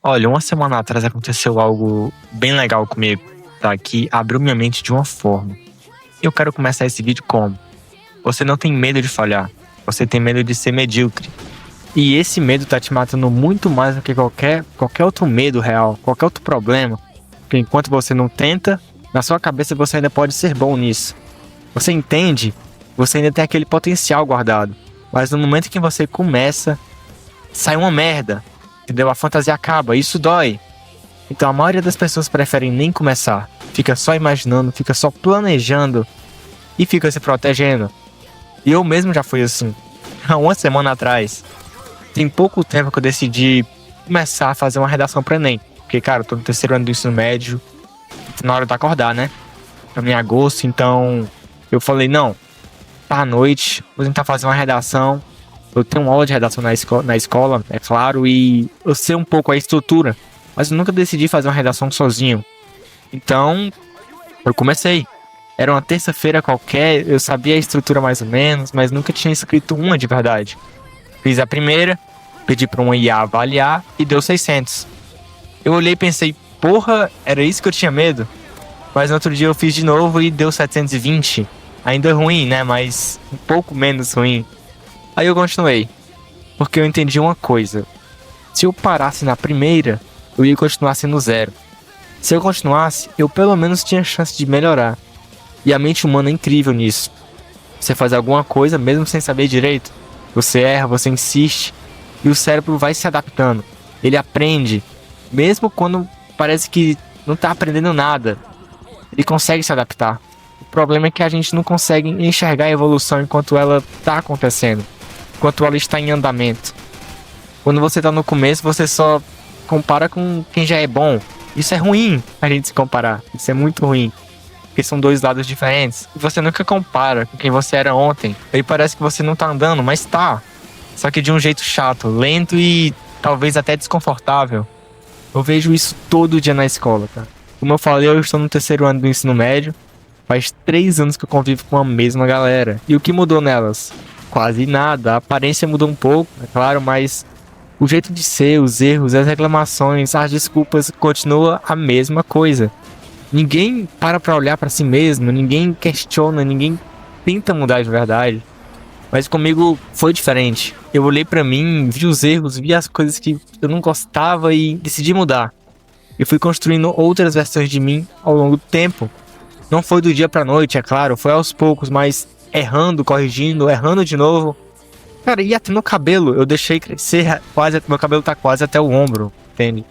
Olha, uma semana atrás aconteceu algo bem legal comigo, tá? Que abriu minha mente de uma forma. Eu quero começar esse vídeo como? Você não tem medo de falhar, você tem medo de ser medíocre. E esse medo tá te matando muito mais do que qualquer outro medo real, qualquer outro problema. Porque enquanto você não tenta, na sua cabeça você ainda pode ser bom nisso. Você entende? Você ainda tem aquele potencial guardado. Mas no momento que você começa, sai uma merda. Entendeu? A fantasia acaba, isso dói. Então a maioria das pessoas preferem nem começar. Fica só imaginando, fica só planejando e fica se protegendo. E eu mesmo já fui assim. Há uma semana atrás, tem pouco tempo que eu decidi começar a fazer uma redação para Enem. Porque, cara, eu tô no terceiro ano do ensino médio, na hora de acordar, né? Estamos em agosto, então eu falei, não, tá à noite, vou tentar fazer uma redação. Eu tenho uma aula de redação na escola, é claro, e eu sei um pouco a estrutura, mas eu nunca decidi fazer uma redação sozinho. Então, eu comecei. Era uma terça-feira qualquer, eu sabia a estrutura mais ou menos, mas nunca tinha escrito uma de verdade. Fiz a primeira, pedi para uma IA avaliar e deu 600. Eu olhei e pensei, porra, era isso que eu tinha medo? Mas no outro dia eu fiz de novo e deu 720. Ainda ruim, né? Mas um pouco menos ruim. Aí eu continuei, porque eu entendi uma coisa. Se eu parasse na primeira, eu ia continuar sendo zero. Se eu continuasse, eu pelo menos tinha chance de melhorar. E a mente humana é incrível nisso. Você faz alguma coisa mesmo sem saber direito. Você erra, você insiste. E o cérebro vai se adaptando. Ele aprende. Mesmo quando parece que não tá aprendendo nada. Ele consegue se adaptar. O problema é que a gente não consegue enxergar a evolução enquanto ela tá acontecendo. Enquanto ela está em andamento. Quando você tá no começo, você só compara com quem já é bom. Isso é ruim, a gente se comparar. Isso é muito ruim. Porque são dois lados diferentes. E você nunca compara com quem você era ontem. Aí parece que você não tá andando, mas tá. Só que de um jeito chato, lento e talvez até desconfortável. Eu vejo isso todo dia na escola, cara. Como eu falei, eu estou no terceiro ano do ensino médio. Faz 3 anos que eu convivo com a mesma galera. E o que mudou nelas? Quase nada. A aparência mudou um pouco, é claro, mas o jeito de ser, os erros, as reclamações, as desculpas continua a mesma coisa. Ninguém para pra olhar pra si mesmo, ninguém questiona, ninguém tenta mudar de verdade. Mas comigo foi diferente. Eu olhei pra mim, vi os erros, vi as coisas que eu não gostava e decidi mudar. Eu fui construindo outras versões de mim ao longo do tempo. Não foi do dia pra noite, é claro, foi aos poucos, mas errando, corrigindo, errando de novo. Cara, e até no cabelo, eu deixei crescer quase, meu cabelo tá quase até o ombro, entende?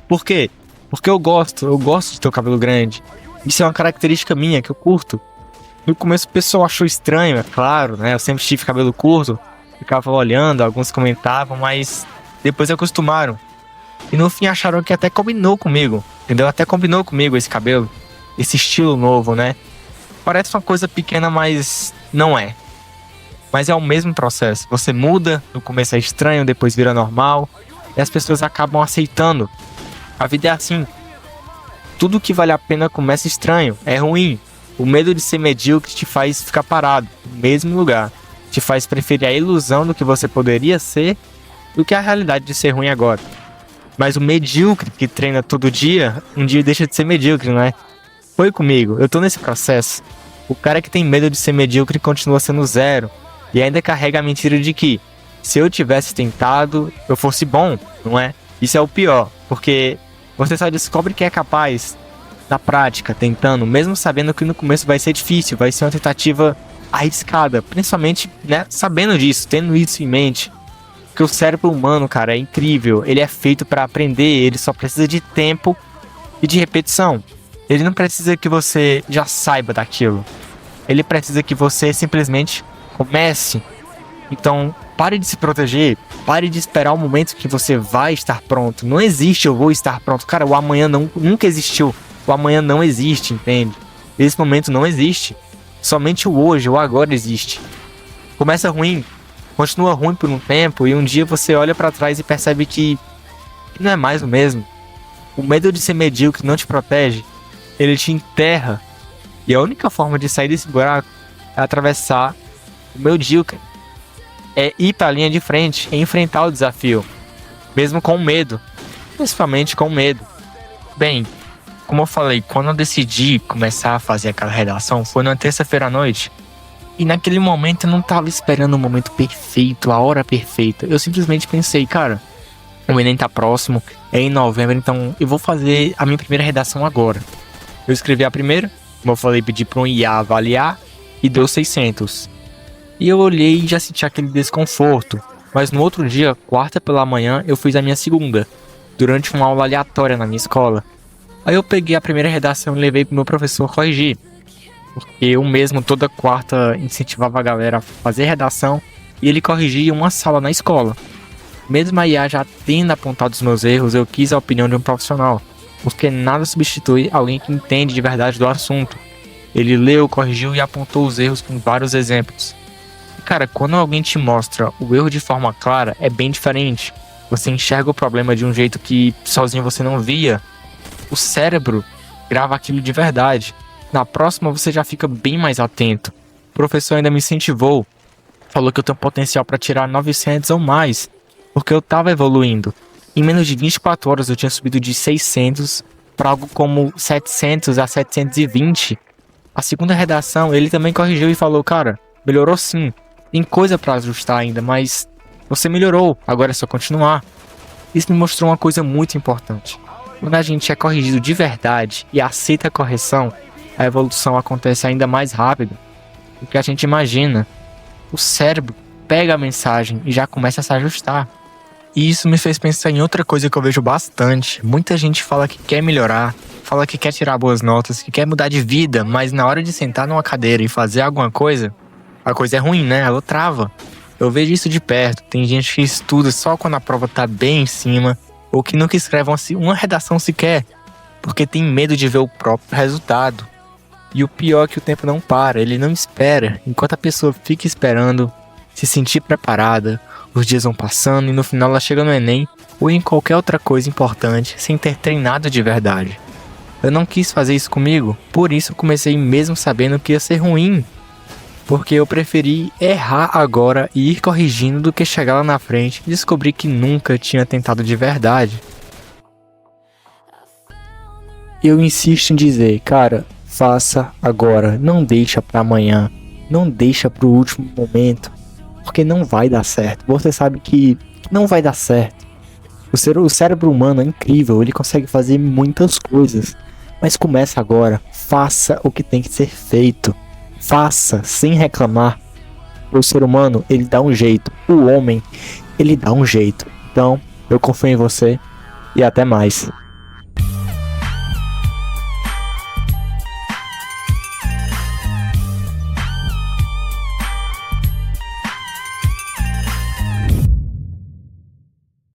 Por quê? Porque eu gosto de ter o cabelo grande. Isso é uma característica minha, que eu curto. No começo o pessoal achou estranho, é claro, né? Eu sempre tive cabelo curto, ficava olhando, alguns comentavam, mas depois acostumaram. E no fim acharam que até combinou comigo, entendeu? Até combinou comigo esse cabelo, esse estilo novo, né? Parece uma coisa pequena, mas não é. Mas é o mesmo processo. Você muda, no começo é estranho, depois vira normal. E as pessoas acabam aceitando. A vida é assim. Tudo que vale a pena começa estranho, é ruim. O medo de ser medíocre te faz ficar parado, no mesmo lugar. Te faz preferir a ilusão do que você poderia ser do que a realidade de ser ruim agora. Mas o medíocre que treina todo dia, um dia deixa de ser medíocre, não é? Foi comigo, eu tô nesse processo. O cara que tem medo de ser medíocre continua sendo zero. E ainda carrega a mentira de que, se eu tivesse tentado, eu fosse bom, não é? Isso é o pior, porque você só descobre que é capaz na prática, tentando, mesmo sabendo que no começo vai ser difícil, vai ser uma tentativa arriscada, principalmente, né, sabendo disso, tendo isso em mente. Porque o cérebro humano, cara, é incrível, ele é feito para aprender, ele só precisa de tempo e de repetição. Ele não precisa que você já saiba daquilo. Ele precisa que você simplesmente comece. Então, pare de se proteger. Pare de esperar o momento que você vai estar pronto. Não existe eu vou estar pronto. Cara, o amanhã nunca existiu. O amanhã não existe, entende? Esse momento não existe. Somente o hoje, o agora existe. Começa ruim. Continua ruim por um tempo. E um dia você olha pra trás e percebe que não é mais o mesmo. O medo de ser medíocre não te protege. Ele te enterra. E a única forma de sair desse buraco é atravessar o medíocre. É ir pra linha de frente, é enfrentar o desafio. Mesmo com medo. principalmente com medo. Bem, como eu falei, quando eu decidi começar a fazer aquela redação, foi na terça-feira à noite. E naquele momento eu não tava esperando o momento perfeito, a hora perfeita. Eu simplesmente pensei, cara, o Enem tá próximo, é em novembro, então eu vou fazer a minha primeira redação agora. Eu escrevi a primeira, como eu falei, pedi para um IA avaliar e deu 600. E eu olhei e já senti aquele desconforto. Mas no outro dia, quarta pela manhã, eu fiz a minha segunda, durante uma aula aleatória na minha escola. Aí eu peguei a primeira redação e levei pro meu professor corrigir. Porque eu mesmo toda quarta incentivava a galera a fazer redação e ele corrigia em uma sala na escola. Mesmo a IA já tendo apontado os meus erros, eu quis a opinião de um profissional, porque nada substitui alguém que entende de verdade do assunto. Ele leu, corrigiu e apontou os erros com vários exemplos. E cara, quando alguém te mostra o erro de forma clara, é bem diferente. Você enxerga o problema de um jeito que sozinho você não via. O cérebro grava aquilo de verdade. Na próxima você já fica bem mais atento. O professor ainda me incentivou. Falou que eu tenho potencial para tirar 900 ou mais, porque eu estava evoluindo. Em menos de 24 horas eu tinha subido de 600 para algo como 700 a 720. A segunda redação ele também corrigiu e falou, cara, melhorou sim. Tem coisa para ajustar ainda, mas você melhorou, agora é só continuar. Isso me mostrou uma coisa muito importante. Quando a gente é corrigido de verdade e aceita a correção, a evolução acontece ainda mais rápido do que a gente imagina. O cérebro pega a mensagem e já começa a se ajustar. E isso me fez pensar em outra coisa que eu vejo bastante. Muita gente fala que quer melhorar, fala que quer tirar boas notas, que quer mudar de vida, mas na hora de sentar numa cadeira e fazer alguma coisa, a coisa é ruim, né? Ela trava. Eu vejo isso de perto. Tem gente que estuda só quando a prova tá bem em cima, ou que nunca escreve uma redação sequer, porque tem medo de ver o próprio resultado. E o pior é que o tempo não para, ele não espera. Enquanto a pessoa fica esperando, se sentir preparada, os dias vão passando e no final ela chega no Enem ou em qualquer outra coisa importante sem ter treinado de verdade. Eu não quis fazer isso comigo, por isso eu comecei mesmo sabendo que ia ser ruim. Porque eu preferi errar agora e ir corrigindo do que chegar lá na frente e descobrir que nunca tinha tentado de verdade. Eu insisto em dizer, cara, faça agora, não deixa para amanhã, não deixa para o último momento, porque não vai dar certo. Você sabe que não vai dar certo. O cérebro humano é incrível, ele consegue fazer muitas coisas, mas começa agora, faça o que tem que ser feito, faça sem reclamar. O ser humano, ele dá um jeito, o homem, ele dá um jeito. Então, eu confio em você e até mais.